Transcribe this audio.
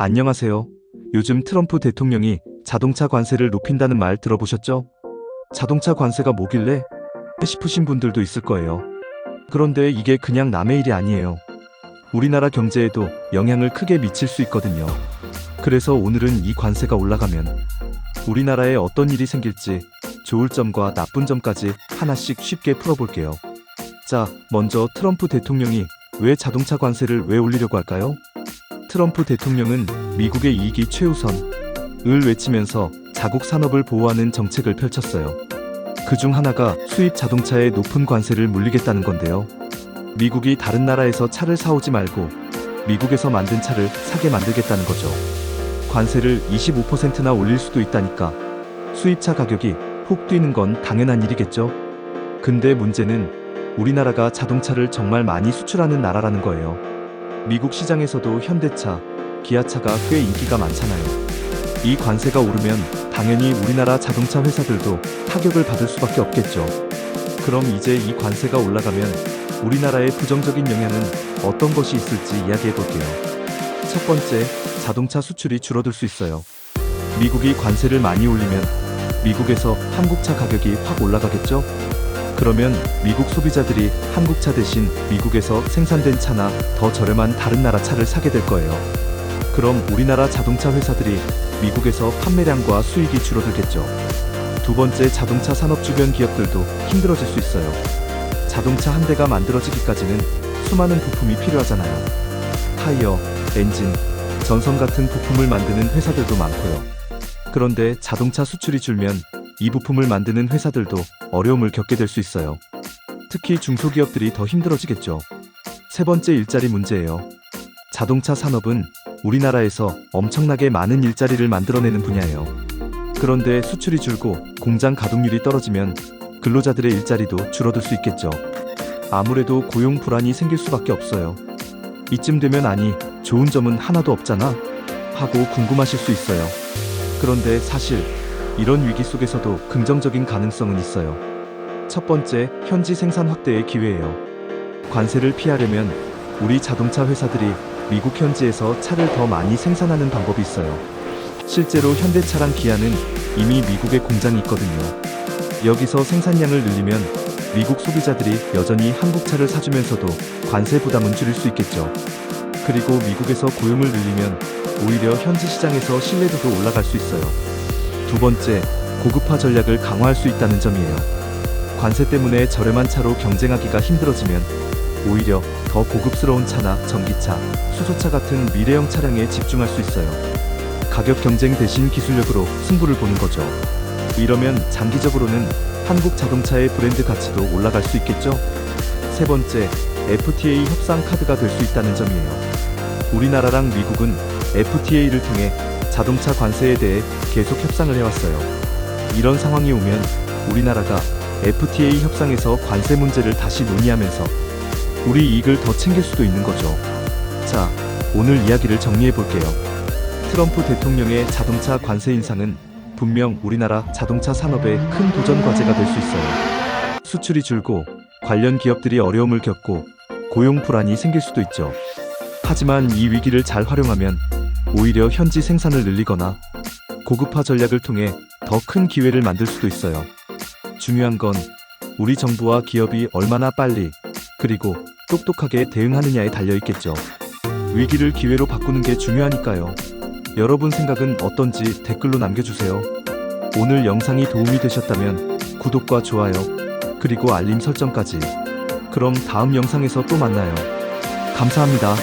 안녕하세요. 요즘 트럼프 대통령이 자동차 관세를 높인다는 말 들어보셨죠? 자동차 관세가 뭐길래 싶으신 분들도 있을 거예요. 그런데 이게 그냥 남의 일이 아니에요. 우리나라 경제에도 영향을 크게 미칠 수 있거든요. 그래서 오늘은 이 관세가 올라가면 우리나라에 어떤 일이 생길지 좋을 점과 나쁜 점까지 하나씩 쉽게 풀어볼게요. 자, 먼저 트럼프 대통령이 왜 자동차 관세를 왜 올리려고 할까요? 트럼프 대통령은 미국의 이익이 최우선을 외치면서 자국 산업을 보호하는 정책을 펼쳤어요. 그중 하나가 수입 자동차에 높은 관세를 물리겠다는 건데요. 미국이 다른 나라에서 차를 사오지 말고 미국에서 만든 차를 사게 만들겠다는 거죠. 관세를 25%나 올릴 수도 있다니까 수입차 가격이 훅 뛰는 건 당연한 일이겠죠. 근데 문제는 우리나라가 자동차를 정말 많이 수출하는 나라라는 거예요. 미국 시장에서도 현대차, 기아차가 꽤 인기가 많잖아요. 이 관세가 오르면 당연히 우리나라 자동차 회사들도 타격을 받을 수밖에 없겠죠. 그럼 이제 이 관세가 올라가면 우리나라의 부정적인 영향은 어떤 것이 있을지 이야기해 볼게요. 첫 번째, 자동차 수출이 줄어들 수 있어요. 미국이 관세를 많이 올리면 미국에서 한국차 가격이 확 올라가겠죠? 그러면 미국 소비자들이 한국차 대신 미국에서 생산된 차나 더 저렴한 다른 나라 차를 사게 될 거예요. 그럼 우리나라 자동차 회사들이 미국에서 판매량과 수익이 줄어들겠죠. 두 번째, 자동차 산업 주변 기업들도 힘들어질 수 있어요. 자동차 한 대가 만들어지기까지는 수많은 부품이 필요하잖아요. 타이어, 엔진, 전선 같은 부품을 만드는 회사들도 많고요. 그런데 자동차 수출이 줄면 이 부품을 만드는 회사들도 어려움을 겪게 될 수 있어요. 특히 중소기업들이 더 힘들어지겠죠. 세 번째, 일자리 문제예요. 자동차 산업은 우리나라에서 엄청나게 많은 일자리를 만들어내는 분야예요. 그런데 수출이 줄고 공장 가동률이 떨어지면 근로자들의 일자리도 줄어들 수 있겠죠. 아무래도 고용 불안이 생길 수밖에 없어요. 이쯤 되면 아니, 좋은 점은 하나도 없잖아? 하고 궁금하실 수 있어요. 그런데 사실 이런 위기 속에서도 긍정적인 가능성은 있어요. 첫 번째, 현지 생산 확대의 기회예요. 관세를 피하려면 우리 자동차 회사들이 미국 현지에서 차를 더 많이 생산하는 방법이 있어요. 실제로 현대차랑 기아는 이미 미국에 공장이 있거든요. 여기서 생산량을 늘리면 미국 소비자들이 여전히 한국차를 사주면서도 관세 부담은 줄일 수 있겠죠. 그리고 미국에서 고용을 늘리면 오히려 현지 시장에서 신뢰도도 올라갈 수 있어요. 두 번째, 고급화 전략을 강화할 수 있다는 점이에요. 관세 때문에 저렴한 차로 경쟁하기가 힘들어지면 오히려 더 고급스러운 차나 전기차, 수소차 같은 미래형 차량에 집중할 수 있어요. 가격 경쟁 대신 기술력으로 승부를 보는 거죠. 이러면 장기적으로는 한국 자동차의 브랜드 가치도 올라갈 수 있겠죠? 세 번째, FTA 협상 카드가 될 수 있다는 점이에요. 우리나라랑 미국은 FTA를 통해 자동차 관세에 대해 계속 협상을 해왔어요. 이런 상황이 오면 우리나라가 FTA 협상에서 관세 문제를 다시 논의하면서 우리 이익을 더 챙길 수도 있는 거죠. 자, 오늘 이야기를 정리해 볼게요. 트럼프 대통령의 자동차 관세 인상은 분명 우리나라 자동차 산업의 큰 도전 과제가 될 수 있어요. 수출이 줄고 관련 기업들이 어려움을 겪고 고용 불안이 생길 수도 있죠. 하지만 이 위기를 잘 활용하면 오히려 현지 생산을 늘리거나 고급화 전략을 통해 더 큰 기회를 만들 수도 있어요. 중요한 건 우리 정부와 기업이 얼마나 빨리 그리고 똑똑하게 대응하느냐에 달려 있겠죠. 위기를 기회로 바꾸는 게 중요하니까요. 여러분 생각은 어떤지 댓글로 남겨주세요. 오늘 영상이 도움이 되셨다면 구독과 좋아요, 그리고 알림 설정까지. 그럼 다음 영상에서 또 만나요. 감사합니다.